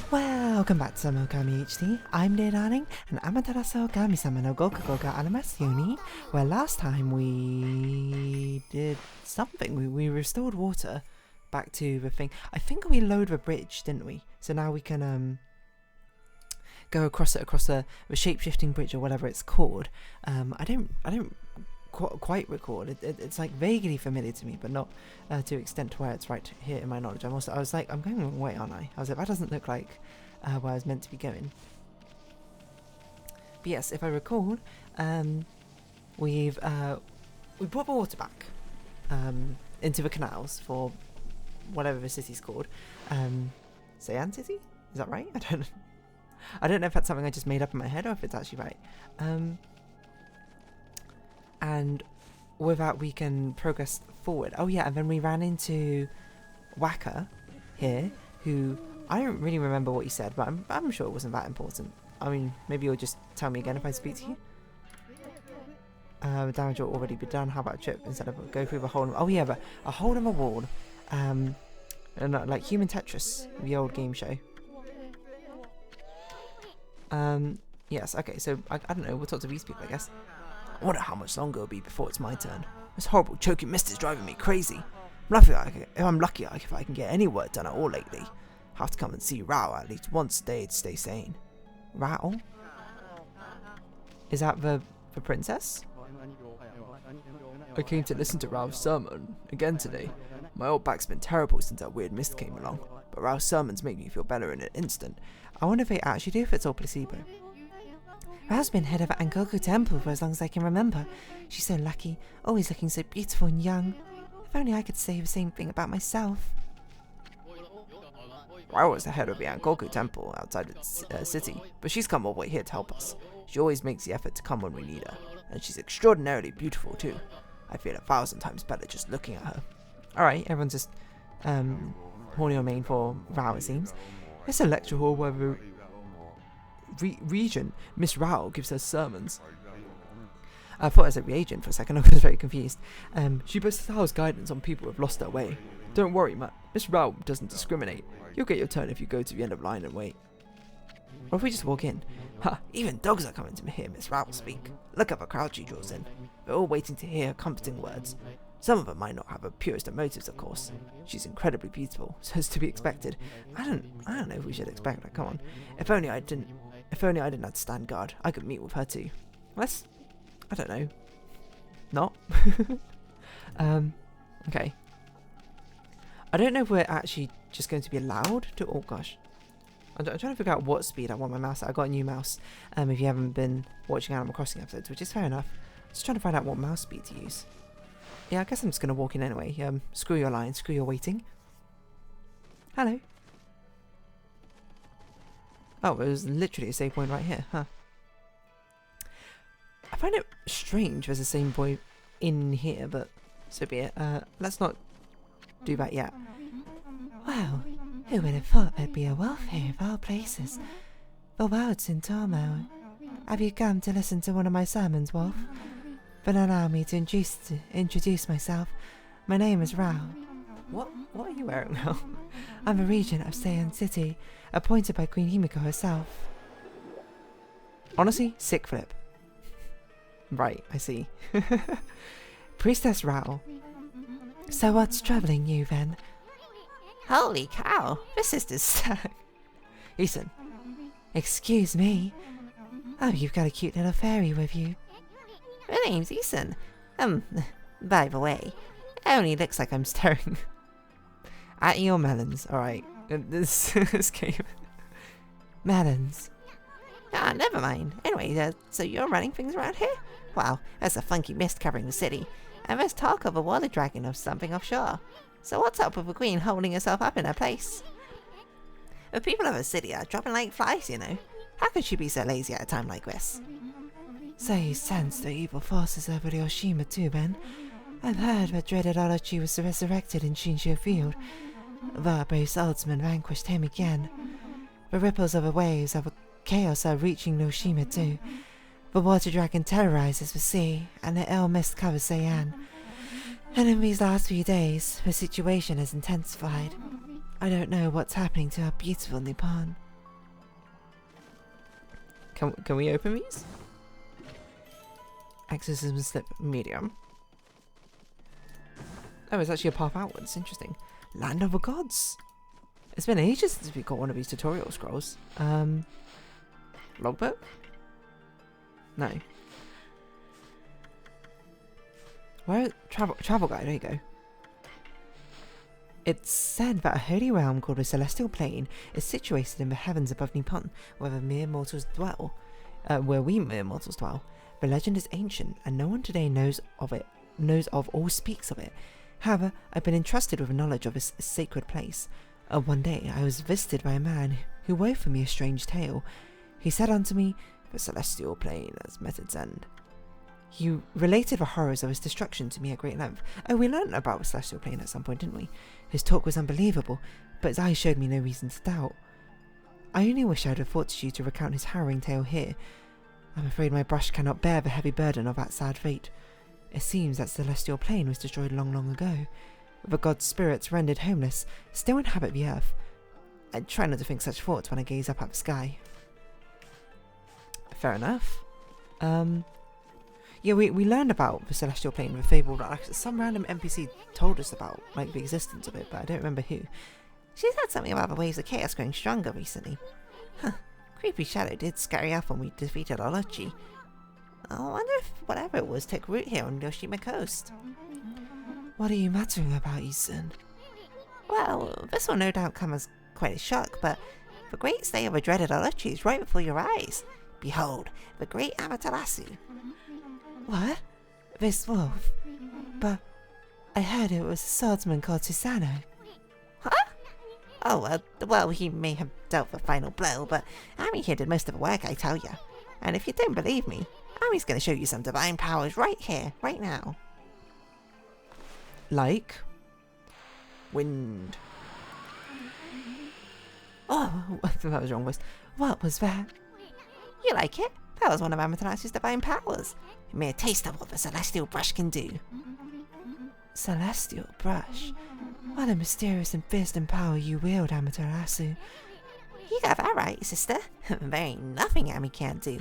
Welcome back to Okami HD. I'm dear darling, and Amaterasu Okami-sama no Goku Goku Animasyoni, where last time we did something. We restored water back to the thing. I think we lowered the bridge, didn't we? So now we can go across the shape-shifting bridge or whatever it's called. I don't quite recall. It's like vaguely familiar to me, but not to the extent to where it's right here in my knowledge. I was like, I'm going the wrong way, aren't I? I was like, that doesn't look like where I was meant to be going. But yes, if I recall, we brought the water back into the canals for whatever the city's called. Seian City? Is that right? I don't know if that's something I just made up in my head or if it's actually right. And with that we can progress forward. Oh yeah, and then we ran into Waka here, who I don't really remember what you said, but I'm sure it wasn't that important. I mean, maybe you'll just tell me again if I speak to you. The damage will already be done. How about a trip instead of go through the hole? Oh yeah, but a hole in the wall. And like Human Tetris, the old game show. Yes, okay, so I don't know, we'll talk to these people, I guess. I wonder how much longer it'll be before it's my turn. This horrible choking mist is driving me crazy. I'm lucky if I can get any work done at all lately. I have to come and see Rao at least once a day to stay sane. Rao? Is that the princess? I came to listen to Rao's sermon again today. My old back's been terrible since that weird mist came along, but Rao's sermons make me feel better in an instant. I wonder if they actually do if it's all placebo. Rao's been head of Angoku Temple for as long as I can remember. She's so lucky, always looking so beautiful and young. If only I could say the same thing about myself. Rao was the head of the Angoku Temple outside the city, but she's come all the way here to help us. She always makes the effort to come when we need her, and she's extraordinarily beautiful too. I feel 1,000 times better just looking at her. Alright, everyone's just horny or main for Rao, it seems. It's a lecture hall where the regent, Miss Rao, gives her sermons. I thought I said reagent for a second. I was very confused. She bestows guidance on people who have lost their way. Don't worry, Matt. Miss Rao doesn't discriminate. You'll get your turn if you go to the end of the line and wait. Or if we just walk in. Ha! Even dogs are coming to hear Miss Rao speak. Look at the crowd she draws in. They're all waiting to hear her comforting words. Some of them might not have the purest of motives, of course. She's incredibly beautiful, so it's to be expected. I don't know if we should expect her. Come on. If only I didn't have to stand guard, I could meet with her too. I don't know. Not? Okay. I don't know if we're actually just going to be allowed to... Oh gosh. I'm trying to figure out what speed I want my mouse at. I got a new mouse, if you haven't been watching Animal Crossing episodes, which is fair enough. Just trying to find out what mouse speed to use. Yeah, I guess I'm just going to walk in anyway. Screw your line, screw your waiting. Hello. Oh, it was literally a save point right here, huh? I find it strange there's a save point in here, but so be it. Let's not do that yet. Wow, who would have thought there'd be a wolf here of all places? The world's in turmoil. Have you come to listen to one of my sermons, Wolf? Then allow me to introduce myself. My name is Rao. What are you wearing now? I'm a regent of Seian City, appointed by Queen Himiko herself. Honestly, sick flip. Right, I see. Priestess Rao. So what's troubling you then? Holy cow, this is the stag. Ethan. Excuse me. Oh, you've got a cute little fairy with you. My name's Ethan. By the way, it only looks like I'm staring at your melons. Alright, this game. Melons. Ah, never mind. Anyway, so you're running things around here? Wow, there's a funky mist covering the city, and there's talk of a water dragon or something offshore. So what's up with the queen holding herself up in her place? The people of the city are dropping like flies, you know. How could she be so lazy at a time like this? So you sense the evil forces over the Oshima too, Ben? I've heard that dreaded Orochi was resurrected in Shinshu Field. The brave swordsman vanquished him again. The ripples of the waves of chaos are reaching Oshima too. The water dragon terrorizes the sea, and the ill mist covers Seian. And in these last few days, the situation has intensified. I don't know what's happening to our beautiful Nippon. Can we open these? Exorcism slip medium. Oh, it's actually a path outwards. Interesting. Land of the gods. It's been ages since we got one of these tutorial scrolls. Logbook? No. Where travel guide? There you go. It's said that a holy realm called the Celestial Plane is situated in the heavens above Nippon, where we mere mortals dwell. The legend is ancient, and no one today knows of or speaks of it. However, I've been entrusted with knowledge of this sacred place. One day I was visited by a man who wove for me a strange tale. He said unto me, "The Celestial Plane has met its end." He related the horrors of its destruction to me at great length. Oh, we learned about the Celestial Plane at some point, didn't we? His talk was unbelievable, but his eyes showed me no reason to doubt. I only wish I had the fortitude to recount his harrowing tale here. I'm afraid my brush cannot bear the heavy burden of that sad fate. It seems that Celestial Plane was destroyed long, long ago. The god's spirits, rendered homeless, still inhabit the earth. I try not to think such thoughts when I gaze up at the sky. Fair enough. Yeah, we learned about the Celestial Plane with Fable. Some random NPC told us about like the existence of it, but I don't remember who. She said something about the waves of chaos growing stronger recently. Huh. Creepy shadow did scary off when we defeated Orochi. I wonder if whatever it was took root here on Yoshima Coast. What are you muttering about, Isun? Well, this will no doubt come as quite a shock, but the great stay of a dreaded Orochi is right before your eyes. Behold, the great Amaterasu. What? This wolf? But I heard it was a swordsman called Tsuzurao. Huh? Oh, well, he may have dealt the final blow, but Ami here did most of the work, I tell ya. And if you don't believe me, Ami's going to show you some divine powers right here, right now. Like? Wind. Oh, that was wrong voice. What was that? You like it? That was one of Amaterasu's divine powers. A mere taste of what the Celestial Brush can do. Celestial Brush? What a mysterious and fearsome power you wield, Amaterasu. You got that right, sister. There ain't nothing Ami can't do.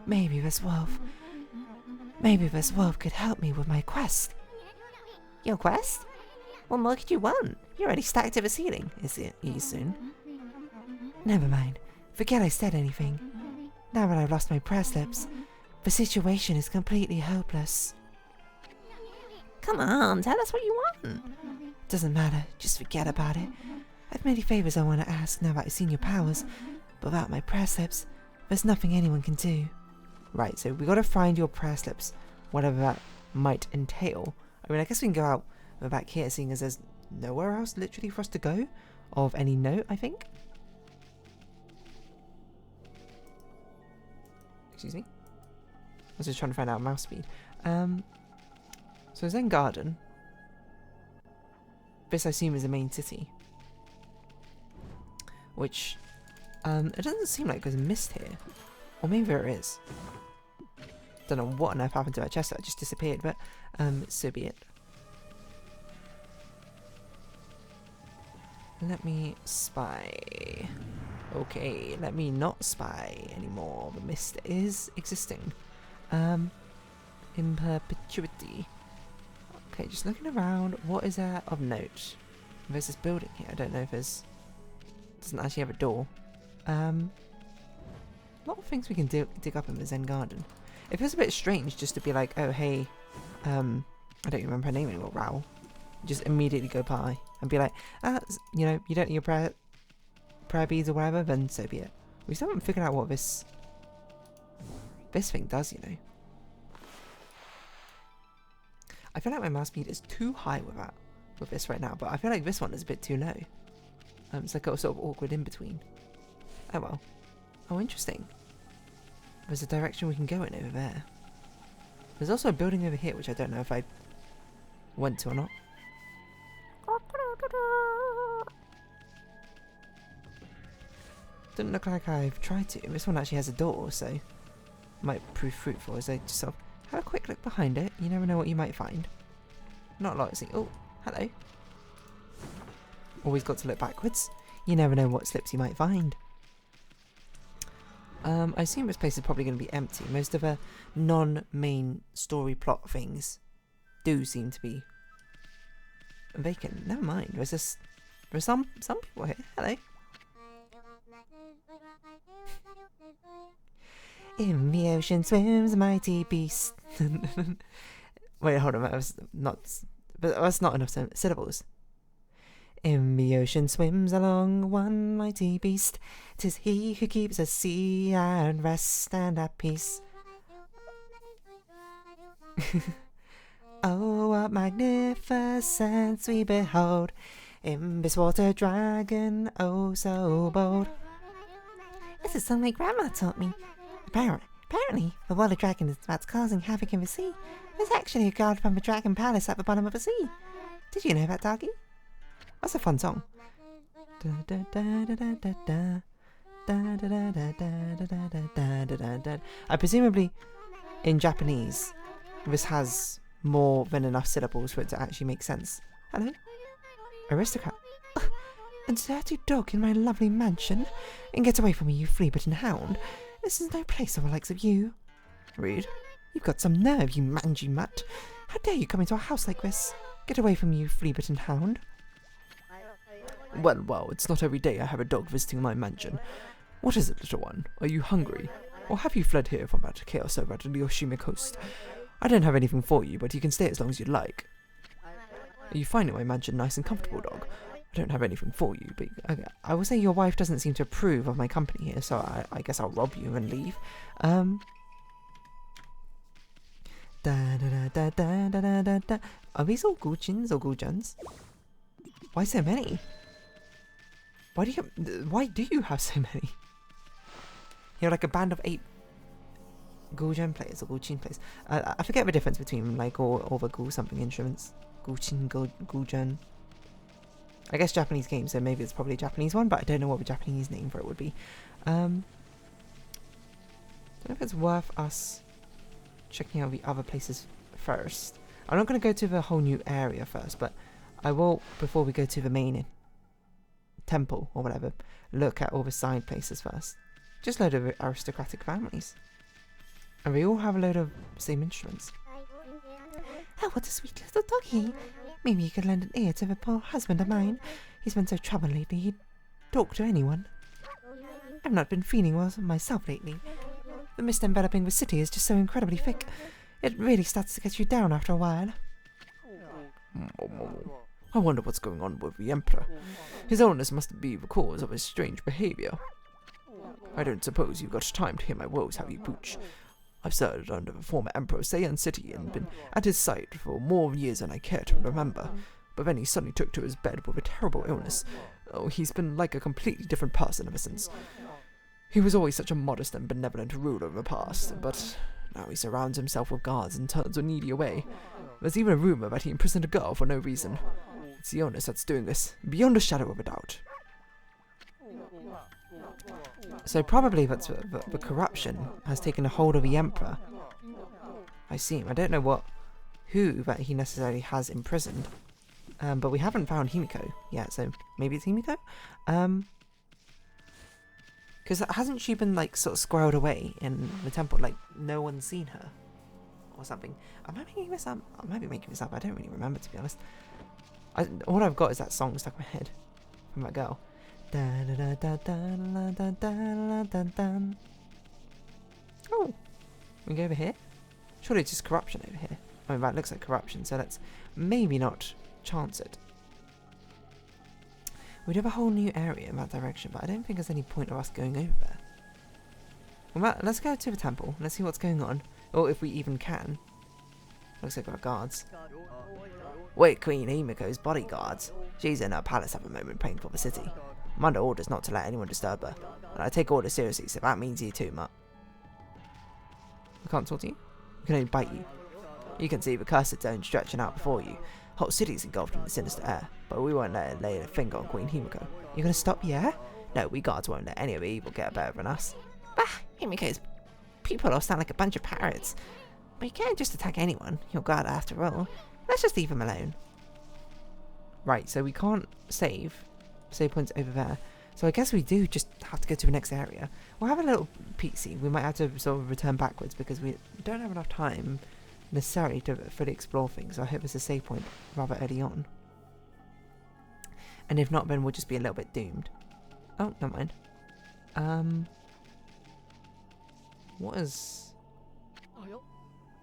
Maybe this wolf could help me with my quest. Your quest? What more could you want? You're already stacked to the ceiling, is it, Isun? Never mind. Forget I said anything. Now that I've lost my prayer slips, the situation is completely hopeless. Come on, tell us what you want. Doesn't matter, just forget about it. I've many favors I want to ask now that I've seen your powers, but without my prayer slips, there's nothing anyone can do. Right, so we gotta find your prayer slips, whatever that might entail. I mean, I guess we can go out back here, seeing as there's nowhere else literally for us to go, of any note, I think. Excuse me? I was just trying to find out mouse speed. So Zen Garden. This I assume is the main city. Which, it doesn't seem like there's a mist here. Or maybe there is. Don't know what on earth happened to that chest that just disappeared, but so be it. Let me spy. Okay, let me not spy anymore. The mist is existing. In perpetuity. Okay, just looking around. What is there of note? There's this building here. I don't know if there's... doesn't actually have a door. A lot of things we can dig up in the Zen Garden. It feels a bit strange just to be like, oh hey, I don't remember her name anymore, Rao. Just immediately go by and be like, you know, you don't need your prayer beads or whatever, then so be it. We still haven't figured out what this thing does, you know. I feel like my mouse speed is too high with this right now, but I feel like this one is a bit too low. It's like a sort of awkward in between. Oh well. Oh, interesting. There's a direction we can go in over there. There's also a building over here, which I don't know if I went to or not. Doesn't look like I've tried to. This one actually has a door, so might prove fruitful as I just sort of have a quick look behind it. You never know what you might find. Not a lot to see. Oh, hello. Always got to look backwards. You never know what slips you might find. I assume this place is probably going to be empty. Most of the non-main story plot things do seem to be vacant. Never mind. There's some people here. Hello. In the ocean swims a mighty beast. Wait, hold on. That's not enough syllables. In the ocean swims along one mighty beast. 'Tis he who keeps the sea at rest and at peace. Oh, what magnificence we behold in this water dragon, oh so bold. This is something my grandma taught me. Apparently, the water dragon is about causing havoc in the sea. There's actually a guard from the dragon palace at the bottom of the sea. Did you know that, doggy? That's a fun song. Presumably, in Japanese, this has more than enough syllables for it to actually make sense. Hello? Aristocrat. A dirty dog in my lovely mansion. And get away from me, you flea-bitten hound. This is no place for the likes of you. Rude. You've got some nerve, you mangy mutt. How dare you come into a house like this? Get away from me, you flea-bitten hound. Well, it's not every day I have a dog visiting my mansion. What is it, little one? Are you hungry? Or have you fled here from that chaos over at the Yoshimi coast? I don't have anything for you, but you can stay as long as you'd like. Are you finding my mansion nice and comfortable, dog? I don't have anything for you, but I will say your wife doesn't seem to approve of my company here, so I guess I'll rob you and leave. Are these all Guchins or Gujans? Why so many? Why do you have so many? You're like a band of 8 Gujan players or Guchin players. I forget the difference between like all the Gu something instruments. Guchin, Gujan. I guess Japanese game, so maybe it's probably a Japanese one, but I don't know what the Japanese name for it would be. Don't know if it's worth us checking out the other places first. I'm not going to go to the whole new area first, but I will, before we go to the main temple or whatever, look at all the side places first. Just a load of aristocratic families. And we all have a load of same instruments. Oh, what a sweet little doggy. Maybe you could lend an ear to the poor husband of mine. He's been so troubled lately he'd talk to anyone. I've not been feeling well myself lately. The mist enveloping the city is just so incredibly thick. It really starts to get you down after a while. I wonder what's going on with the Emperor. His illness must be the cause of his strange behaviour. I don't suppose you've got time to hear my woes, have you, Pooch? I've served under the former Emperor Saiyan City and been at his side for more years than I care to remember. But then he suddenly took to his bed with a terrible illness. Oh, he's been like a completely different person ever since. He was always such a modest and benevolent ruler in the past, but now he surrounds himself with guards and turns the needy away. There's even a rumour that he imprisoned a girl for no reason. It's the illness that's doing this, beyond a shadow of a doubt. So probably that's the corruption has taken a hold of the Emperor. I see. I don't know who that he necessarily has imprisoned. But we haven't found Himiko yet, so maybe it's Himiko? Because hasn't she been like sort of squirreled away in the temple? Like no one's seen her or something. Am I making this up? I might be making this up. I don't really remember, to be honest. All I've got is that song stuck in my head from that girl. Oh, we go over here. Surely it's just corruption over here. I mean, that looks like corruption, so let's maybe not chance it. We'd have a whole new area in that direction, but I don't think there's any point of us going over there. Well, let's go to the temple. Let's see what's going on. Or if we even can. Looks like we've got guards. Wait, Queen Himiko's bodyguards. She's in her palace at the moment praying for the city. I'm under orders not to let anyone disturb her. And I take orders seriously, so that means you too, Mutt. I can't talk to you? I can only bite you. You can see the cursed zone stretching out before you. Whole city's engulfed in the sinister air, but we won't let it lay a finger on Queen Himiko. You're gonna stop, yeah? No, we guards won't let any of the evil get better than us. Bah! Himiko's people all sound like a bunch of parrots. But you can't just attack anyone. You're guard after all. Let's just leave him alone. Right, so we can't save. Save points over there. So I guess we do just have to go to the next area. We'll have a little peek see. We might have to sort of return backwards because we don't have enough time necessarily to fully explore things. So I hope there's a save point rather early on. And if not, then we'll just be a little bit doomed. Oh, never mind. What is...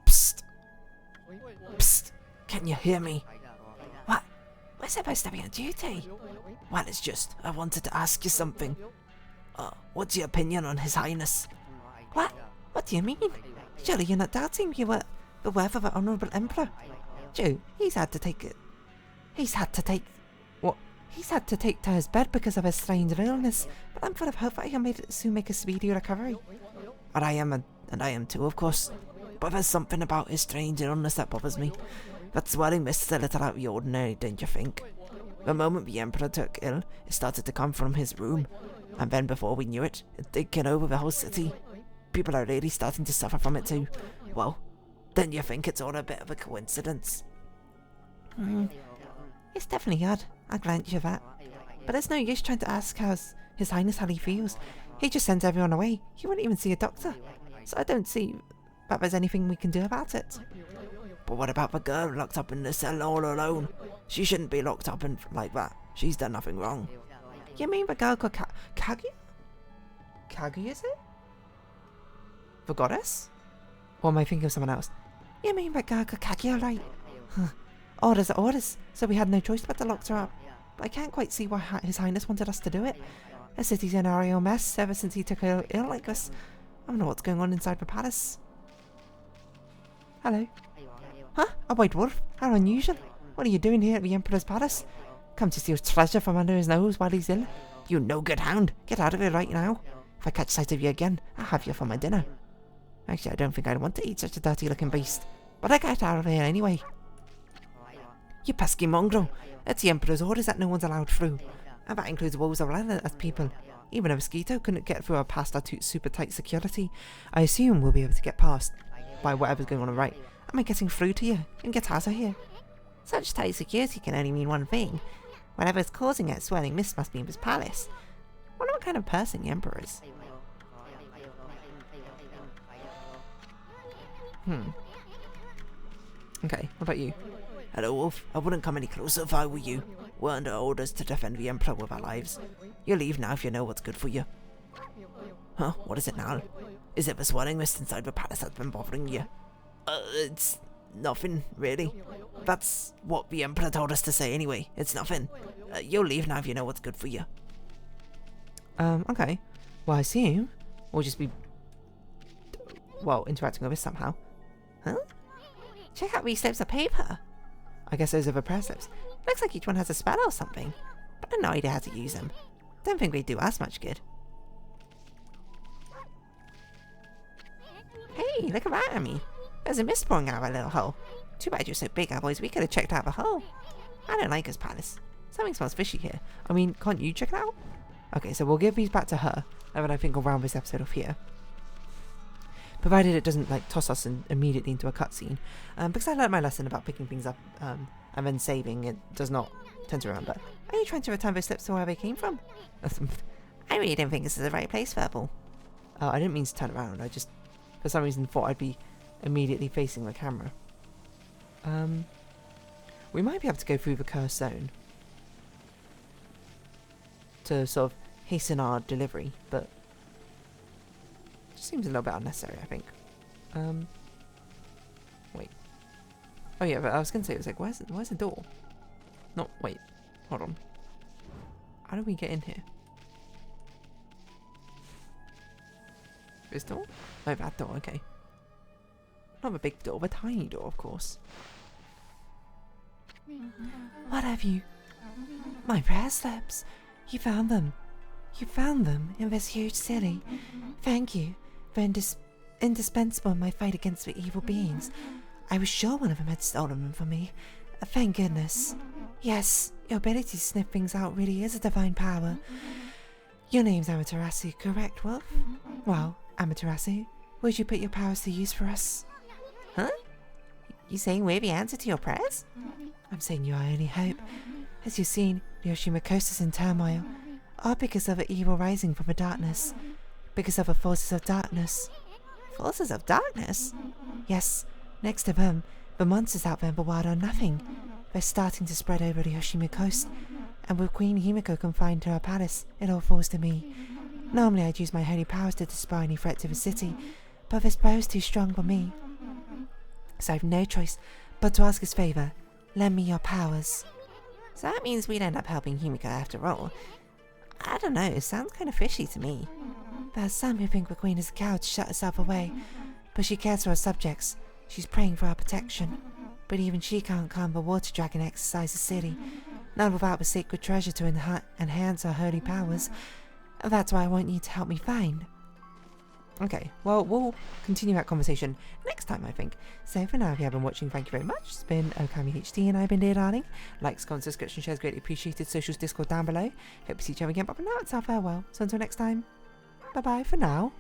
Psst! Psst! Can you hear me? What? We're supposed to be on duty. Well, it's just, I wanted to ask you something. What's your opinion on His Highness? What? What do you mean? Surely you're not doubting you were the worth of an honourable emperor. Joe, he's had to take to his bed because of his strange illness, but I'm full of hope that he'll soon make a speedy recovery. And I am too, of course. But there's something about his strange illness that bothers me. That swelling mist's a little out of the ordinary, don't you think? The moment the Emperor took ill, it started to come from his room. And then before we knew it, it taken over the whole city. People are really starting to suffer from it too. Well, don't you think it's all a bit of a coincidence? It's definitely odd, I'll grant you that. But there's no use trying to ask His Highness how he feels. He just sends everyone away. He wouldn't even see a doctor. So I don't see that there's anything we can do about it. But what about the girl locked up in the cell all alone? She shouldn't be locked up like that. She's done nothing wrong. You mean the girl called Kaguya? Kaguya, is it? The goddess? Or am I thinking of someone else? You mean the girl called Kaguya, right? Orders are orders, so we had no choice but to lock her up. But I can't quite see why His Highness wanted us to do it. The city's in a real mess ever since he took her ill like this. I don't know what's going on inside the palace. Hello. Huh? A white wolf? How unusual. What are you doing here at the Emperor's palace? Come to steal treasure from under his nose while he's ill? You no good hound. Get out of here right now. If I catch sight of you again, I'll have you for my dinner. Actually, I don't think I'd want to eat such a dirty looking beast. But I get out of here anyway. You pesky mongrel. It's the Emperor's orders that no one's allowed through. And that includes wolves or other people. Even a mosquito couldn't get through or past our super tight security. I assume we'll be able to get past by whatever's going on the right. Am I getting through to you and get out of here? Such tight security can only mean one thing. Whatever's causing it, swirling mist must be in his palace. I wonder what kind of person the Emperor is. Okay, what about you? Hello, Wolf. I wouldn't come any closer if I were you. We're under orders to defend the Emperor with our lives. You leave now if you know what's good for you. Huh? What is it now? Is it the swirling mist inside the palace that's been bothering you? It's nothing, really. That's what the Emperor told us to say anyway. It's nothing. You'll leave now if you know what's good for you. Okay. Well, I assume we'll just be, well, interacting with this somehow. Huh? Check out these slips of paper. I guess those are the prayer slips. Looks like each one has a spell or something. But I have no idea how to use them. Don't think they do us much good. Hey, look around me. There's a mist pouring out of our little hole. Too bad you're so big, our boys. We could have checked out the hole. I don't like his palace. Something smells fishy here. I mean, can't you check it out? Okay, so we'll give these back to her. And then I think we'll round this episode off here. Provided it doesn't like toss us immediately into a cutscene. Because I learned my lesson about picking things up and then saving, it does not tend to remember. Are you trying to return those slips to where they came from? I really don't think this is the right place, Purple. I didn't mean to turn around. I just, for some reason, thought I'd be immediately facing the camera. We might be able to go through the cursed zone to sort of hasten our delivery, but it just seems a little bit unnecessary, I think. Wait. Oh yeah, but I was going to say, it was like, where's the door? Not, wait, hold on. How do we get in here? This door? Oh, that door, okay. Not a big door, but a tiny door, of course. What have you? My prayer slips. You found them. You found them in this huge city. Thank you. They're indispensable in my fight against the evil beings. I was sure one of them had stolen them from me. Thank goodness. Yes, your ability to sniff things out really is a divine power. Your name's Amaterasu, correct, Wolf? Well, Amaterasu, would you put your powers to use for us? Huh? You saying we're the answer to your prayers? I'm saying you're our only hope. As you've seen, the Oshima coast is in turmoil. All because of an evil rising from the darkness. Because of the forces of darkness. Forces of darkness? Yes, next to them, the monsters out there in the wild are nothing. They're starting to spread over the Yoshimi coast, and with Queen Himiko confined to her palace, it all falls to me. Normally I'd use my holy powers to dispel any threat to the city, but this power's too strong for me. So I've no choice but to ask his favour. Lend me your powers. So that means we'd end up helping Himiko after all. I don't know, it sounds kind of fishy to me. There are some who think the Queen is a coward to shut herself away, but she cares for her subjects. She's praying for our protection. But even she can't calm the water dragon exercise the city, not without the sacred treasure to enhance her holy powers. That's why I want you to help me find. Okay, well, we'll continue that conversation next time, I think. So for now, if you have been watching, thank you very much. It's been Okami HD, and I've been Dear Darling. Likes, comments, subscription, shares, greatly appreciated. Socials, Discord down below. Hope to see each other again, but for now, it's our farewell. So until next time, bye-bye for now.